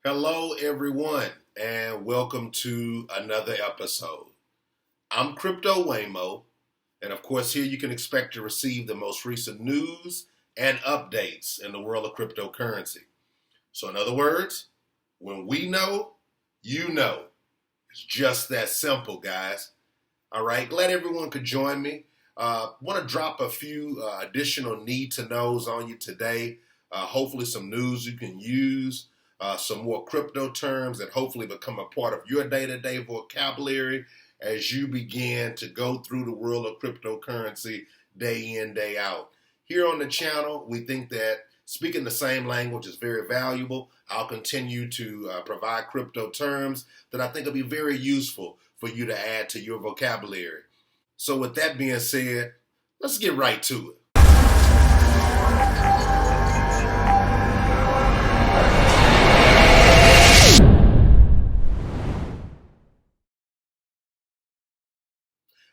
Hello, everyone, and welcome to another episode. I'm Crypto Waymo, and of course, here you can expect to receive the most recent news and updates in the world of cryptocurrency. So, in other words, when we know, you know. It's just that simple, guys. All right, glad everyone could join me. Want to drop a few additional need to knows on you today. Hopefully, some news you can use, some more crypto terms that hopefully become a part of your day to day vocabulary as you begin to go through the world of cryptocurrency day in, day out. Here on the channel, we think that speaking the same language is very valuable. I'll continue to provide crypto terms that I think will be very useful for you to add to your vocabulary. So with that being said, let's get right to it.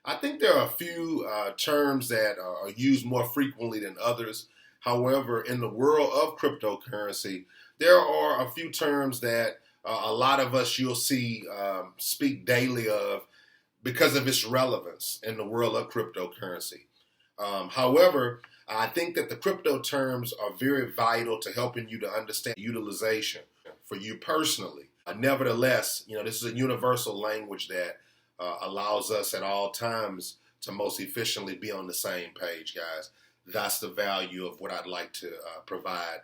I think there are a few terms that are used more frequently than others. However, in the world of cryptocurrency, there are a few terms that a lot of us you'll see speak daily of because of its relevance in the world of cryptocurrency. However, I think that the crypto terms are very vital to helping you to understand utilization for you personally. Nevertheless, this is a universal language that allows us at all times to most efficiently be on the same page, guys. That's the value of what I'd like to provide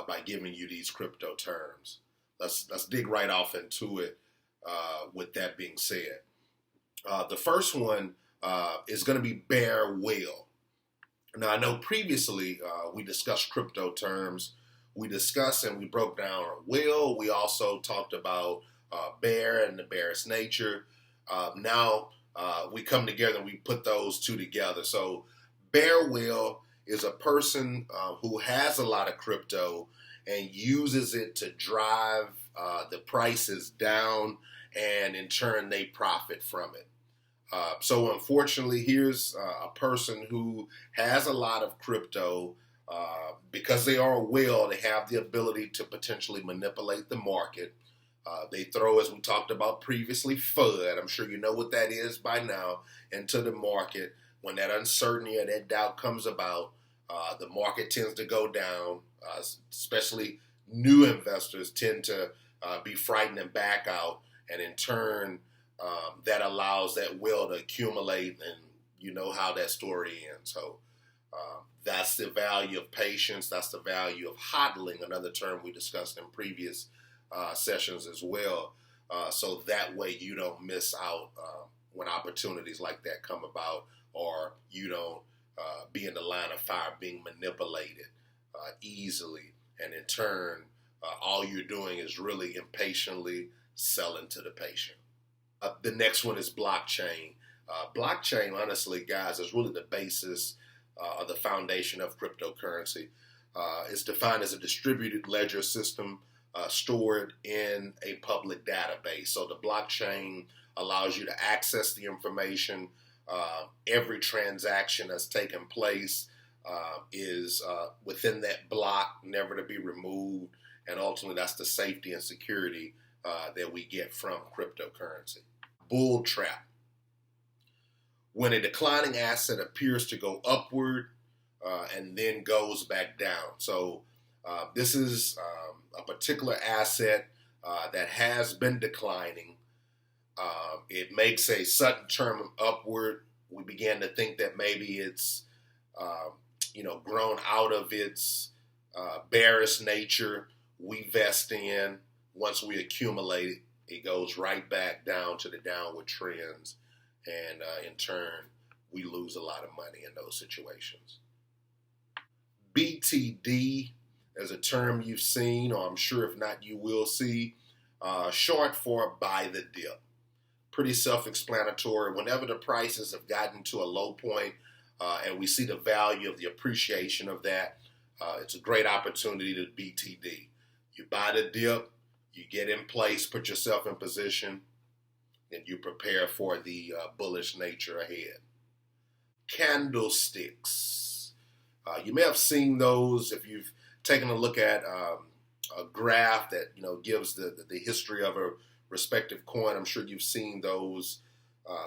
by giving you these crypto terms. Let's dig right off into it. With that being said, the first one is going to be bear will. Now, I know previously we discussed crypto terms. We discussed and we broke down will. We also talked about bear and the bearish nature. Now we come together and we put those two together. So bear will is a person who has a lot of crypto and uses it to drive the prices down, and in turn they profit from it. So unfortunately, here's a person who has a lot of crypto. Because they are will, they have the ability to potentially manipulate the market. They throw, as we talked about previously, FUD. I'm sure you know what that is by now, into the market. When that uncertainty or that doubt comes about, the market tends to go down. Especially new investors tend to be frightened and back out, and in turn, that allows that will to accumulate, and you know how that story ends. So that's the value of patience. That's the value of hodling, another term we discussed in previous sessions as well. So that way you don't miss out when opportunities like that come about, or you don't be in the line of fire being manipulated easily. And in turn, all you're doing is really impatiently selling to the patient. The next one is blockchain. Blockchain, honestly, guys, is really the basis or the foundation of cryptocurrency. It's defined as a distributed ledger system stored in a public database. So the blockchain allows you to access the information. Every transaction that's taken place is within that block, never to be removed. And ultimately, that's the safety and security that we get from cryptocurrency. Bull trap. When a declining asset appears to go upward and then goes back down. So this is a particular asset that has been declining. It makes a sudden turn upward. We began to think that maybe it's grown out of its bearish nature. We vest in. Once we accumulate it, it goes right back down to the downward trends. And in turn, we lose a lot of money in those situations. BTD is a term you've seen, or I'm sure if not, you will see, short for buy the dip. Pretty self-explanatory. Whenever the prices have gotten to a low point and we see the value of the appreciation of that, it's a great opportunity to BTD. You buy the dip, you get in place, put yourself in position, and you prepare for the bullish nature ahead. Candlesticks. You may have seen those if you've taken a look at a graph that gives the history of a respective coin. I'm sure you've seen those.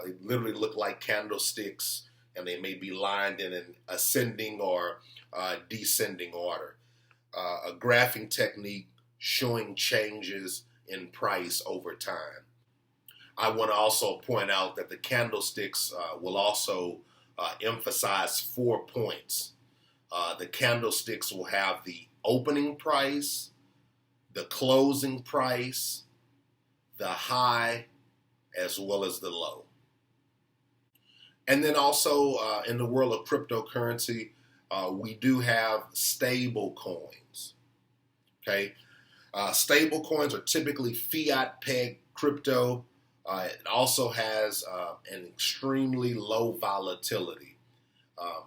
They literally look like candlesticks, and they may be lined in an ascending or descending order. A graphing technique showing changes in price over time. I want to also point out that the candlesticks will also emphasize 4 points. The candlesticks will have the opening price, the closing price, the high, as well as the low. And then also in the world of cryptocurrency, we do have stable coins. Okay, stable coins are typically fiat pegged crypto. It also has an extremely low volatility.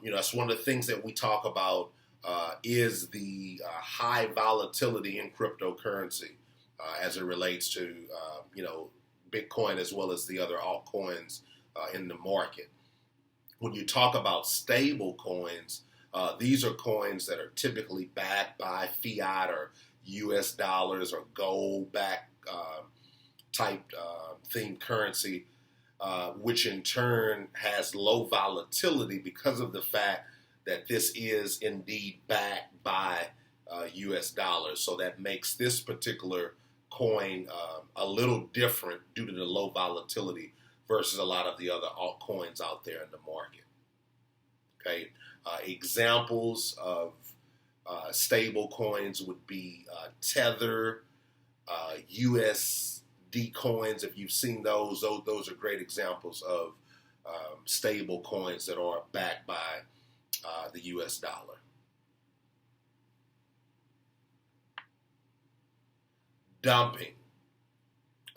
That's one of the things that we talk about is the high volatility in cryptocurrency as it relates to Bitcoin as well as the other altcoins in the market. When you talk about stable coins, these are coins that are typically backed by fiat or U.S. dollars or gold-backed type themed currency, which in turn has low volatility because of the fact that this is indeed backed by U.S. dollars. So that makes this particular coin a little different due to the low volatility versus a lot of the other altcoins out there in the market. Okay, examples of stable coins would be Tether, USD coins. If you've seen those are great examples of stable coins that are backed by the US dollar. Dumping.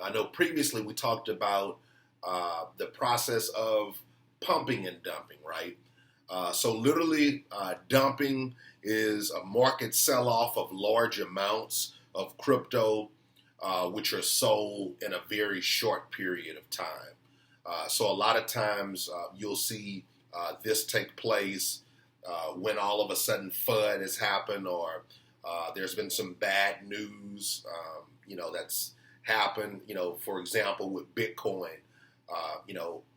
I know previously we talked about the process of pumping and dumping, right? So literally, dumping is a market sell-off of large amounts of crypto, which are sold in a very short period of time. So a lot of times you'll see this take place when all of a sudden FUD has happened, or there's been some bad news, that's happened. For example, with Bitcoin,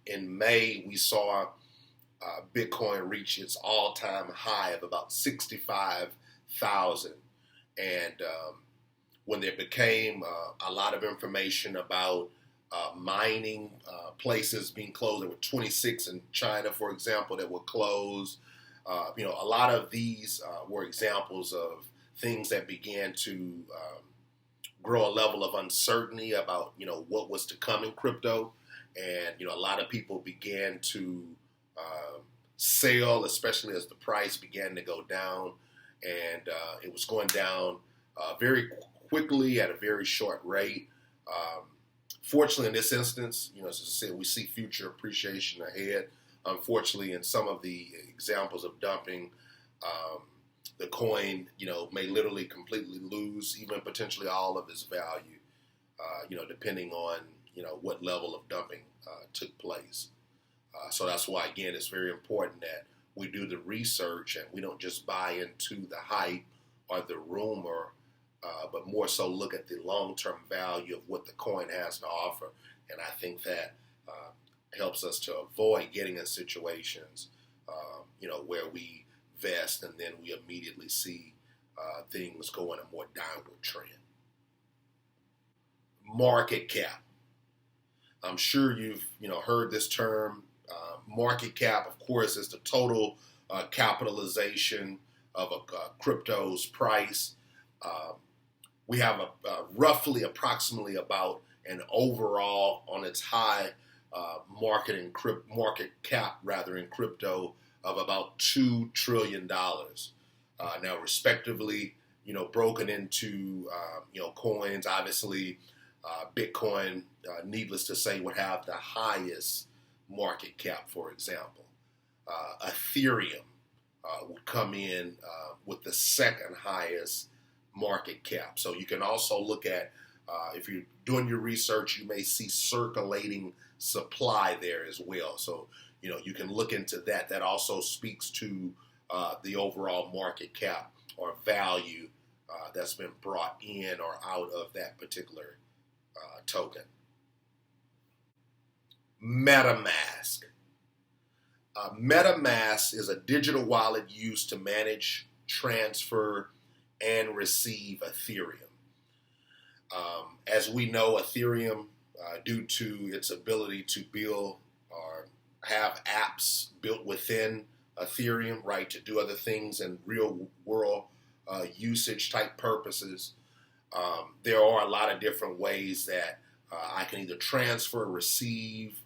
in May we saw Bitcoin reach its all-time high of about 65,000, and when there became a lot of information about mining places being closed, there were 26 in China, for example, that were closed. A lot of these were examples of things that began to grow a level of uncertainty about what was to come in crypto, and a lot of people began to sell, especially as the price began to go down, and it was going down very quickly at a very short rate. Fortunately, in this instance, as I said, we see future appreciation ahead. Unfortunately, in some of the examples of dumping, the coin, may literally completely lose even potentially all of its value, depending on, what level of dumping took place. So that's why, again, it's very important that we do the research and we don't just buy into the hype or the rumor, but more so look at the long-term value of what the coin has to offer. And I think that helps us to avoid getting in situations, where we vest and then we immediately see things go in a more downward trend. Market cap. I'm sure you've heard this term. Market cap, of course, is the total capitalization of a crypto's price. We have roughly approximately about an overall on its high market cap in crypto of about $2 trillion. Now, respectively, broken into coins. Obviously, Bitcoin, needless to say, would have the highest market cap, for example. Ethereum would come in with the second highest market cap. So you can also look at, if you're doing your research, you may see circulating supply there as well. So, you can look into that. That also speaks to the overall market cap or value that's been brought in or out of that particular token. Metamask. Metamask is a digital wallet used to manage, transfer, and receive Ethereum. As we know, Ethereum, due to its ability to build or have apps built within Ethereum, right, to do other things in real world usage type purposes, there are a lot of different ways that I can either transfer, receive.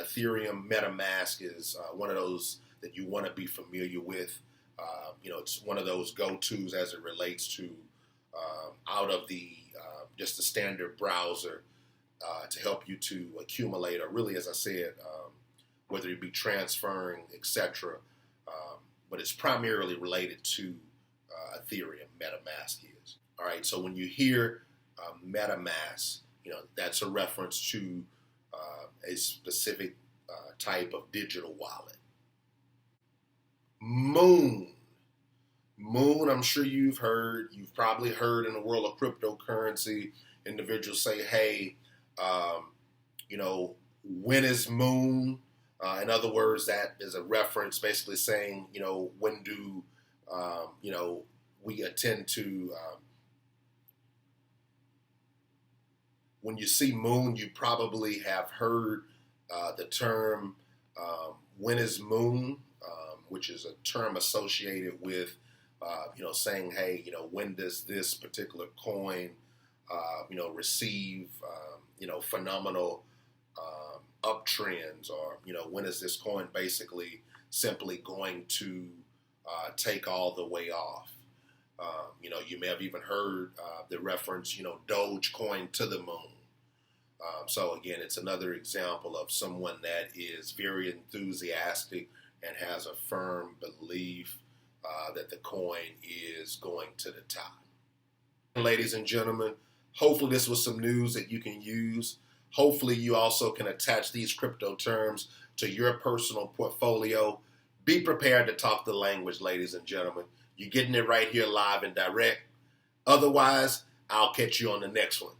Ethereum Metamask is one of those that you want to be familiar with. It's one of those go-tos as it relates to out of the just the standard browser to help you to accumulate, or really, as I said, whether it be transferring, etc. But it's primarily related to Ethereum. Metamask is. All right. So when you hear Metamask, that's a reference to a specific type of digital wallet. Moon. I'm sure you've probably heard in the world of cryptocurrency, individuals say, hey, when is moon? In other words, that is a reference basically saying, when do, we attend to, when you see moon, you probably have heard the term when is moon, which is a term associated with, saying, hey, when does this particular coin, receive, phenomenal uptrends, or, when is this coin basically simply going to take all the way off? You may have even heard the reference, Dogecoin to the moon. So again, it's another example of someone that is very enthusiastic and has a firm belief that the coin is going to the top. Ladies and gentlemen, hopefully this was some news that you can use. Hopefully you also can attach these crypto terms to your personal portfolio. Be prepared to talk the language, ladies and gentlemen. You're getting it right here live and direct. Otherwise, I'll catch you on the next one.